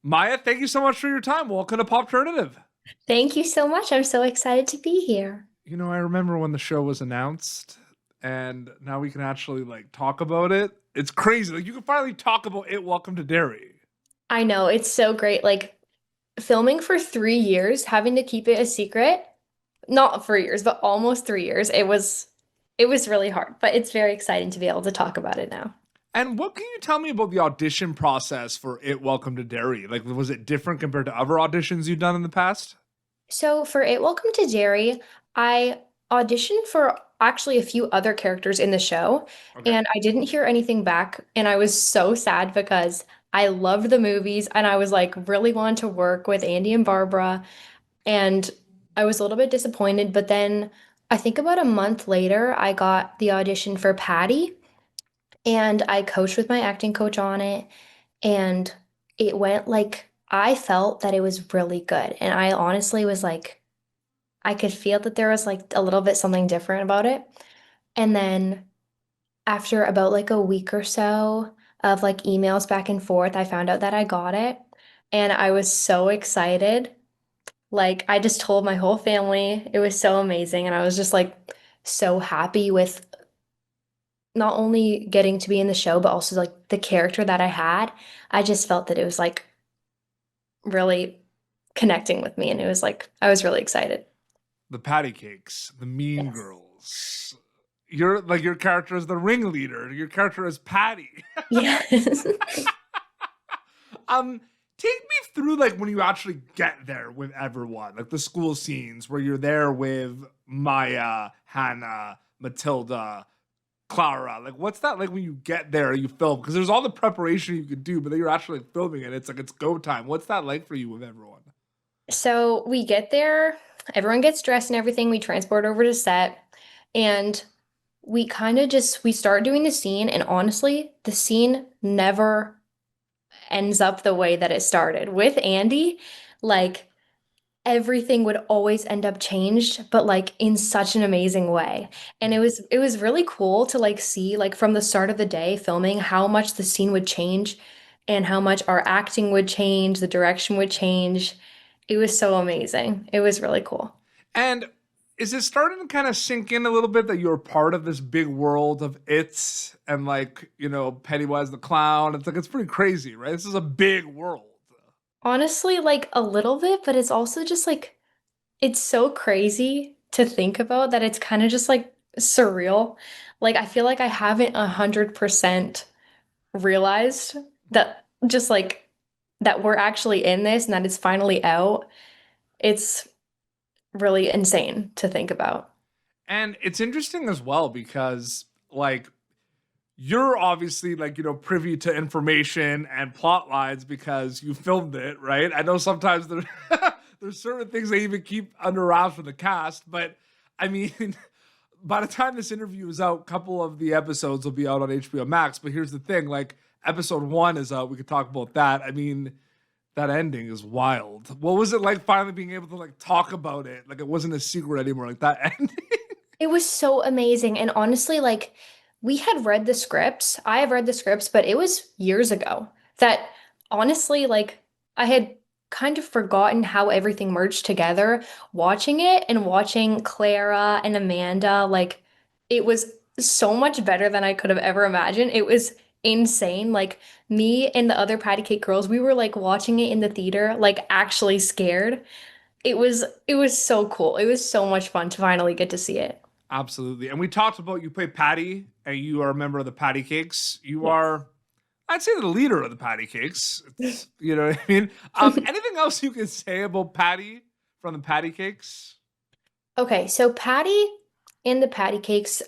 Maya, thank you so much for your time. Welcome to Popternative. Thank you so much. I'm so excited to be here. I remember when the show was announced, and now we can actually talk about it. It's crazy. Like you can finally talk about it. Welcome to Derry. I know it's so great. Like filming for 3 years, having to keep it a secret, not 3 years, but almost 3 years. It was really hard, but it's very exciting to be able to talk about it now. And what can you tell me about the audition process for It Welcome to Derry? Like, was it different compared to other auditions you've done in the past? So for It Welcome to Derry, I auditioned for actually a few other characters in the show, Okay. and I didn't hear anything back, and I was so sad because I loved the movies and I was like really wanted to work with Andy and Barbara. And I was a little bit disappointed, but then I think about a month later, I got the audition for Patty, and I coached with my acting coach on it, and it went like I felt that it was really good. And I honestly was like, I could feel that there was like a little bit something different about it. And then after about like a week or so of like emails back and forth, I found out that I got it. And I was so excited. Like, I just told my whole family. It was so amazing. And I was just like so happy with not only getting to be in the show, but also like the character that I had. I just felt that it was like really connecting with me. And it was like, I was really excited. The patty cakes, the mean Yes. girls. Your character is the ringleader. Your character is Patty. Yes. um, Take me through like when you actually get there with everyone, like the school scenes where you're there with Maya, Hannah, Matilda, Clara. Like, what's that like when you get there and you film? Because there's all the preparation you could do, but then you're actually like, filming it. It's like it's go time. What's that like for you with everyone? So we get there, everyone gets dressed and everything. We transport over to set, and we kind of just we start doing the scene, and honestly, the scene never ends up the way that it started. With Andy, like everything would always end up changed, but like in such an amazing way. And it was really cool to like see like from the start of the day filming how much the scene would change and how much our acting would change, the direction would change. It was so amazing. It was really cool. And is it starting to kind of sink in a little bit that you're part of this big world of it and Pennywise the clown? It's like it's pretty crazy, right? This is a big world. Honestly, like a little bit, but it's also just like it's so crazy to think about that it's kind of just like surreal. Like I feel like I haven't 100% realized that just like that we're actually in this and that it's finally out. It's really insane to think about. And it's interesting as well because you're obviously privy to information and plot lines because you filmed it, right? I know sometimes there's certain things they even keep under wraps for the cast, but I mean, by the time this interview is out, a couple of the episodes will be out on HBO Max. But here's the thing: like episode one is out, we could talk about that. I mean, that ending is wild. What was it like finally being able to talk about it? Like it wasn't a secret anymore. Like that ending. It was so amazing. And honestly, like we had read the scripts. I have read the scripts, but it was years ago that honestly, like I had kind of forgotten how everything merged together. Watching it and watching Clara and Amanda, like it was so much better than I could have ever imagined. It was insane. Like me and the other Patty Cake girls, we were like watching it in the theater, like actually scared. It was so cool. It was so much fun to finally get to see it. Absolutely. And we talked about you play Patty and you are a member of the Patty Cakes. You Yes. are, I'd say, the leader of the Patty Cakes. It's, you know what I mean? Anything else you can say about Patty from the Patty Cakes? Okay, so Patty and the Patty Cakes,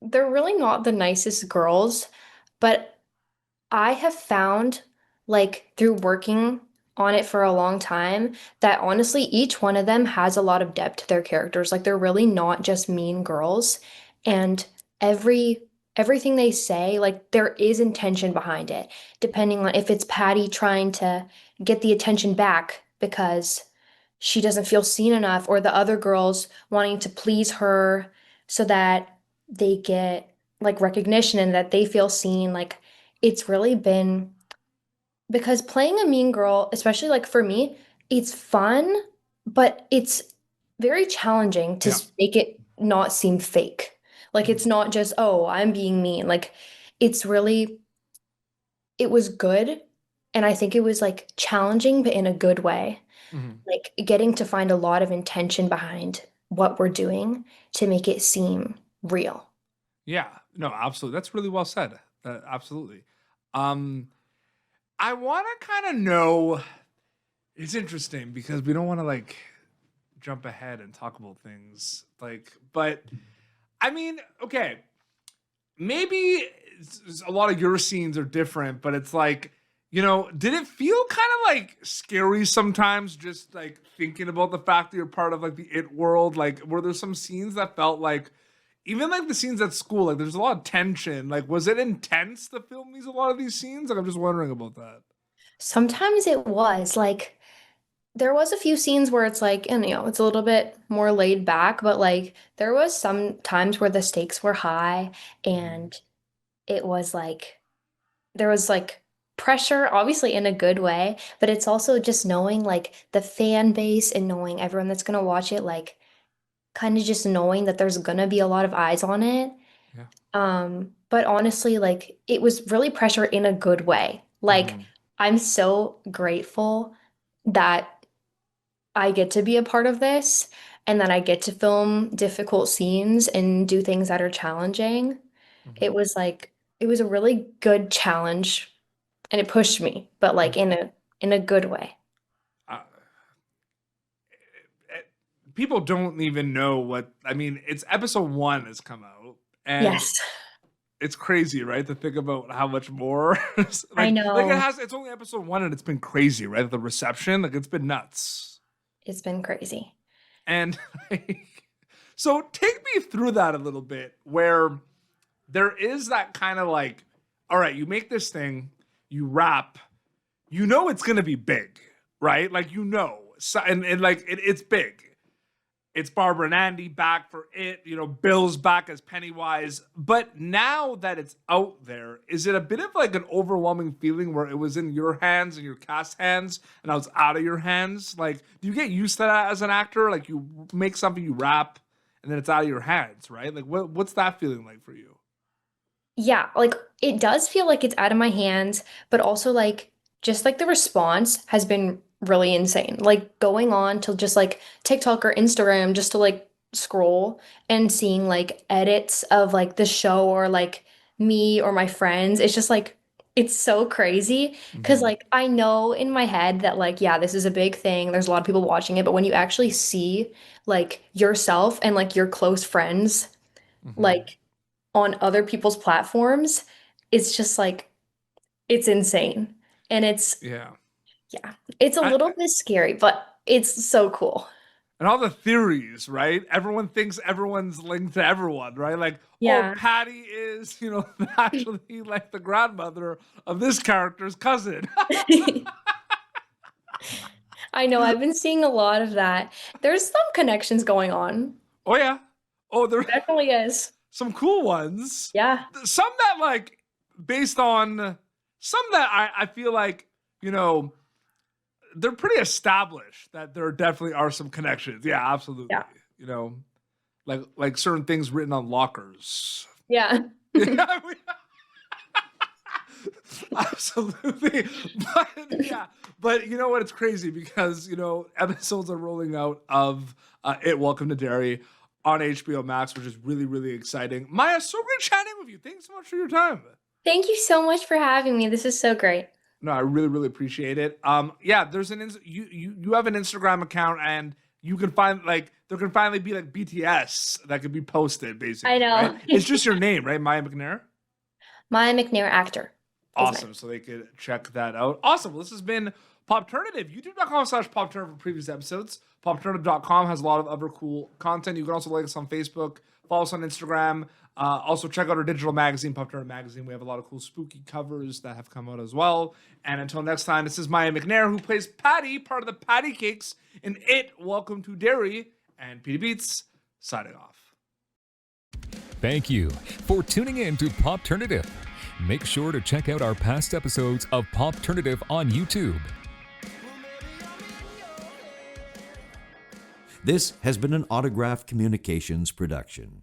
they're really not the nicest girls, but I have found, like, through working on it for a long time, that honestly, each one of them has a lot of depth to their characters. Like, they're really not just mean girls. And everything they say, like, there is intention behind it, depending on if it's Patty trying to get the attention back because she doesn't feel seen enough, or the other girls wanting to please her so that they get like recognition and that they feel seen. Like it's really been because playing a mean girl, especially like for me, it's fun, but it's very challenging to Yeah. make it not seem fake. Like it's not just, oh, I'm being mean. Like it's really, it was good. And I think it was like challenging, but in a good way. Mm-hmm. Like getting to find a lot of intention behind what we're doing to make it seem real. Yeah, no, absolutely. That's really well said. Absolutely. Um, I want to kind of know. It's interesting because we don't want to like jump ahead and talk about things like, but I mean, okay, maybe a lot of your scenes are different, but it's like, did it feel kind of like scary sometimes just like thinking about the fact that you're part of like the it world? Like, were there some scenes that felt like, even like the scenes at school, like there's a lot of tension. Like, was it intense to film a lot of these scenes? Like, I'm just wondering about that. Sometimes it was like there was a few scenes where it's like, and it's a little bit more laid back, but like there was some times where the stakes were high Mhm. and it was like there was like pressure, obviously in a good way, but it's also just knowing like the fan base and knowing everyone that's gonna watch it, like kind of just knowing that there's gonna be a lot of eyes on it. Yeah. But honestly, like it was really pressure in a good way. Like Mhm. I'm so grateful that I get to be a part of this and that I get to film difficult scenes and do things that are challenging. It Mhm. was like it was a really good challenge and it pushed me, but like in a good way. Uh, People don't even know what I mean. It's episode 1 has come out, and Yes, it's crazy, right? To think about how much more, I like it know. has. It's only episode 1, and it's been crazy, right? The reception, like it's been nuts. It's been crazy. And like, so take me through that a little bit, where there is that kind of like, all right, you make this thing, you wrap, it's gonna be big, right? Like so, and like it's big. It's Barbara and Andy back for it. Bill's back as Pennywise. But now that it's out there, is it a bit of like an overwhelming feeling where it was in your hands and your cast hands and now it's out of your hands? Like, do you get used to that as an actor? Like, you make something, you rap, and then it's out of your hands, right? Like, what's that feeling like for you? Yeah, like it does feel like it's out of my hands, but also like just like the response has been really insane. Like going on to just like TikTok or Instagram just to like scroll and seeing like edits of like the show or like me or my friends. It's just like it's so crazy because Mm-hmm. like I know in my head that like yeah, this is a big thing. There's a lot of people watching it, but when you actually see like yourself and like your close friends Mm-hmm. like on other people's platforms, it's just like it's insane. And it's Yeah. yeah, it's a I, little bit scary, but it's so cool. and all the theories, right? Everyone thinks everyone's linked to everyone, right? Like, oh, Yeah. Patty is, actually like the grandmother of this character's cousin. I know, I've been seeing a lot of that. There's some connections going on. Oh yeah. Oh, there are Definitely is. some cool ones. Yeah. Some that like based on some that I feel like, you know, they're pretty established that there definitely are some connections. Yeah, absolutely. Yeah. You know, like certain things written on lockers. Yeah. Yeah, absolutely. But yeah, but you know what? It's crazy because episodes are rolling out of It Welcome to Derry on HBO Max, which is really really exciting. Maya, so great chatting with you. Thanks so much for your time. Thank you so much for having me. This is so great. No, I really really appreciate it. Yeah, there's you have an Instagram account and you can find like there can finally be like BTS that could be posted I basically, right? know. It's just your name, right? Maya McNair. My McNair actor is my Awesome. So they could check that out. Awesome. Well, this has been Popternative. YouTube.com/Popternative for previous episodes. Popternative.com has a lot of other cool content. You can also like us on Facebook, follow us on Instagram. Also, check out our digital magazine, Popternative Magazine. We have a lot of cool spooky covers that have come out as well. And until next time, this is Maya McNair, who plays Patty, part of the Patty Cakes in It, Welcome to Derry, and Petey Beats, signing off. Thank you for tuning in to Popternative. Make sure to check out our past episodes of Popternative on YouTube. This has been an Autograph Communications production.